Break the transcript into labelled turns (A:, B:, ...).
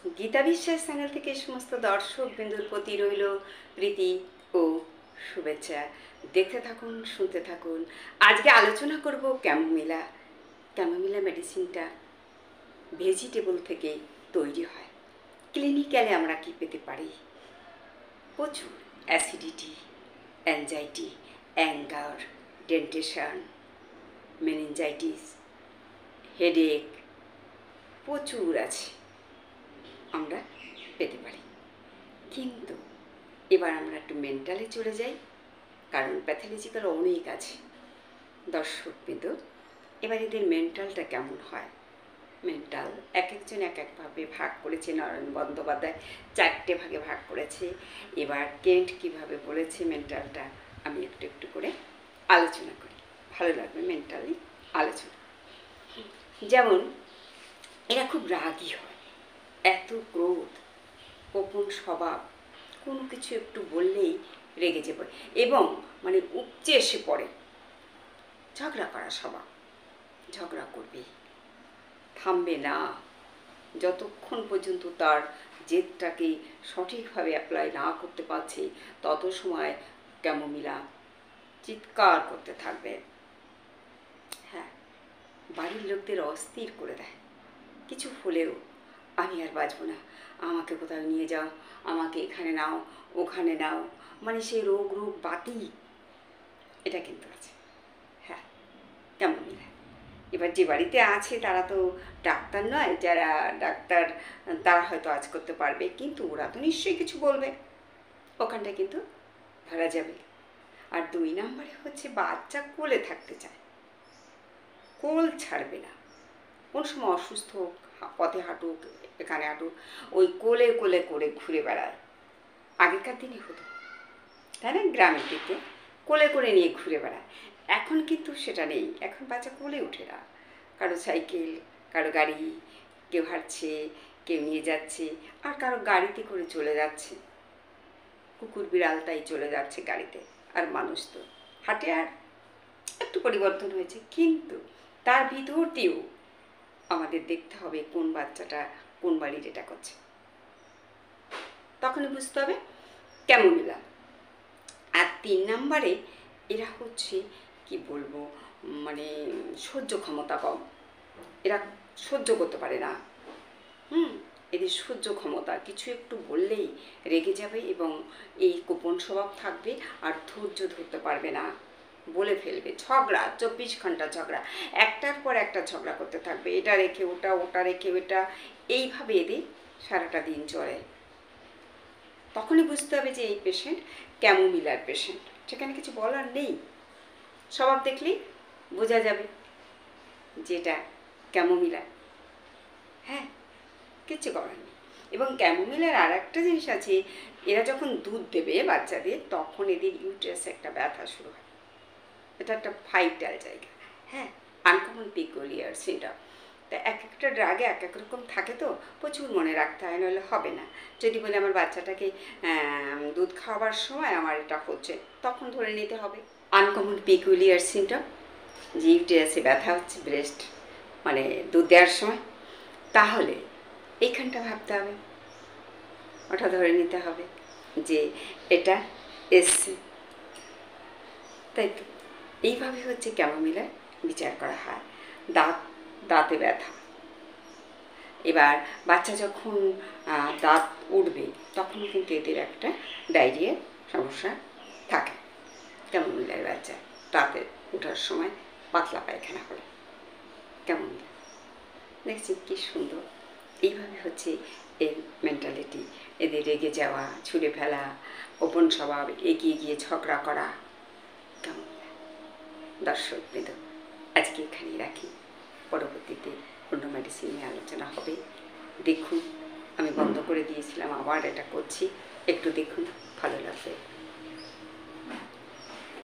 A: গীতা বিশ্বাস চ্যানেল থেকে সমস্ত দর্শক বিন্দুর প্রতি রইল প্রীতি ও শুভেচ্ছা। দেখতে থাকুন, শুনতে থাকুন। আজকে আলোচনা করব ক্যামোমিলা। ক্যামোমিলা মেডিসিনটা ভেজিটেবল থেকে তৈরি হয়। ক্লিনিক্যালে আমরা কি পেতে পারি? প্রচুর acidity, anxiety, anger, dentition, meningitis, headache প্রচুর আছে আমরা পেতে পারি। কিন্তু এবার আমরা একটু মেন্টালে চলে যাই, কারণ প্যাথোলজিক্যাল অনেক আছে দর্শকবৃন্দ। এবার এদের মেন্টালটা কেমন হয়? মেন্টাল এক একজন এক একভাবে ভাগ করেছে। নারায়ণ বন্দ্যোপাধ্যায় 4টে ভাগে ভাগ করেছে। এবার কেন্ট কিভাবে বলেছে মেন্টালটা, আমি একটু একটু করে আলোচনা করি, ভালো লাগবে মেন্টালি আলোচনা। যেমন এরা খুব রাগী হয়, এত ক্রোধ, গোপন স্বভাব, কোনো কিছু একটু বললেই রেগে যে পড়ে এবং মানে উপচে এসে পড়ে। ঝগড়া করা স্বভাব, ঝগড়া করবে, থামবে না যতক্ষণ পর্যন্ত তার জেদটাকে সঠিকভাবে অ্যাপ্লাই না করতে পারছে, তত সময় ক্যামোমিলা চিৎকার করতে থাকবে। হ্যাঁ, বাড়ির লোকদের অস্থির করে দেয়। কিছু হলেও আমি আর বাঁচব না, আমাকে কোথাও নিয়ে যাও, আমাকে এখানে নাও, ওখানে নাও, মানে সেই রোগ বাতি এটা কিন্তু আছে। হ্যাঁ, ক্যামোমিলা। এবার যে বাড়িতে আছে তারা তো ডাক্তার নয়, যারা ডাক্তার তারা হয়তো আজ করতে পারবে, কিন্তু ওরা তো নিশ্চয়ই কিছু বলবে, ওখানটা কিন্তু ধরা যাবে। আর 2 নম্বরে হচ্ছে বাচ্চা কোলে থাকতে চায়, কোল ছাড়বে না। কোন সময় অসুস্থ হোক, পথে হাঁটুক, এখানে হাঁটুক, ওই কোলে কোলে করে ঘুরে বেড়ায়। আগেকার দিনে হতো, তাই না? গ্রামের দিকে কোলে করে নিয়ে ঘুরে বেড়ায়। এখন কিন্তু সেটা নেই। এখন বাচ্চা কোলে উঠে না, কারো সাইকেল, কারো গাড়ি, কেউ হাঁটছে, কেউ নিয়ে যাচ্ছে, আর কারো গাড়িতে করে চলে যাচ্ছে। কুকুর বিড়াল তাই চলে যাচ্ছে গাড়িতে, আর মানুষ তো হাঁটে। আর একটু পরিবর্তন হয়েছে, কিন্তু তার ভিতর দিয়েও আমাদের দেখতে হবে কোন বাচ্চাটা কোন বাড়ির এটা করছে, তখনই বুঝতে হবে ক্যামোমিলা। আর 3 নম্বরে এরা হচ্ছে কি বলবো, মানে সহ্য ক্ষমতা কম, এরা সহ্য করতে পারে না। এদের সহ্য ক্ষমতা, কিছু একটু বললেই রেগে যাবে এবং এই গোপন স্বভাব থাকবে, আর ধৈর্য ধরতে পারবে না, বলে ফেলবে। ঝগড়া, 24 ঘন্টা ঝগড়া, একটার পর একটা ঝগড়া করতে থাকবে, এটা রেখে ওটা, ওটা রেখে ওটা, এইভাবে এদের সারাটা দিন চলে। তখনই বুঝতে হবে যে এই পেশেন্ট ক্যামোমিলার পেশেন্ট। সেখানে কিছু বলার নেই, স্বভাব দেখলেই বোঝা যাবে যেটা ক্যামোমিলা। হ্যাঁ, কিচ্ছু করার নেই। এবং ক্যামোমিলার আর একটা জিনিস আছে, এরা যখন দুধ দেবে বাচ্চাদের, তখন এদের ইউটেরাসে একটা ব্যথা শুরু হয়। এটা একটা ভাইটাল জায়গা। হ্যাঁ, আনকমন পিকুলিয়ার সিনড্রোম। তা এক একটা ড্রাগে এক এক রকম থাকে, তো প্রচুর মনে রাখতে হয়, নাহলে হবে না। যদি বলে আমার বাচ্চাটাকে দুধ খাওয়াবার সময় আমার এটা হচ্ছে, তখন ধরে নিতে হবে আনকমন পিকুলিয়ার সিনড্রোম, যে ইউটেরাসে ব্যথা হচ্ছে, ব্রেস্ট মানে দুধ দেওয়ার সময়। তাহলে এইখানটা ভাবতে হবে, ওটা ধরে নিতে হবে যে এটা এসছে। তাই তো এইভাবে হচ্ছে ক্যামোমিলার বিচার করা হয়। দাঁতে ব্যথা, এবার বাচ্চা যখন দাঁত উঠবে তখন কিন্তু এদের একটা ডায়রিয়ার সমস্যা থাকে। ক্যামোমিলার বাচ্চা দাঁতে ওঠার সময় পাতলা পায়খানা করে। ক্যামোমিলা দেখছি কি সুন্দর। এইভাবে হচ্ছে এর মেন্টালিটি, এদের রেগে যাওয়া, ছুঁড়ে ফেলা, গোপন স্বভাব, এগিয়ে গিয়ে ঝগড়া করা। ক্যামোমিলা। দর্শকবৃন্দ, আজকে এখানেই রাখি, পরবর্তীতে অন্য মেডিসিন নিয়ে আলোচনা হবে। দেখুন, আমি বন্ধ করে দিয়েছিলাম, আবার এটা করছি, একটু দেখুন, ভালো লাগবে।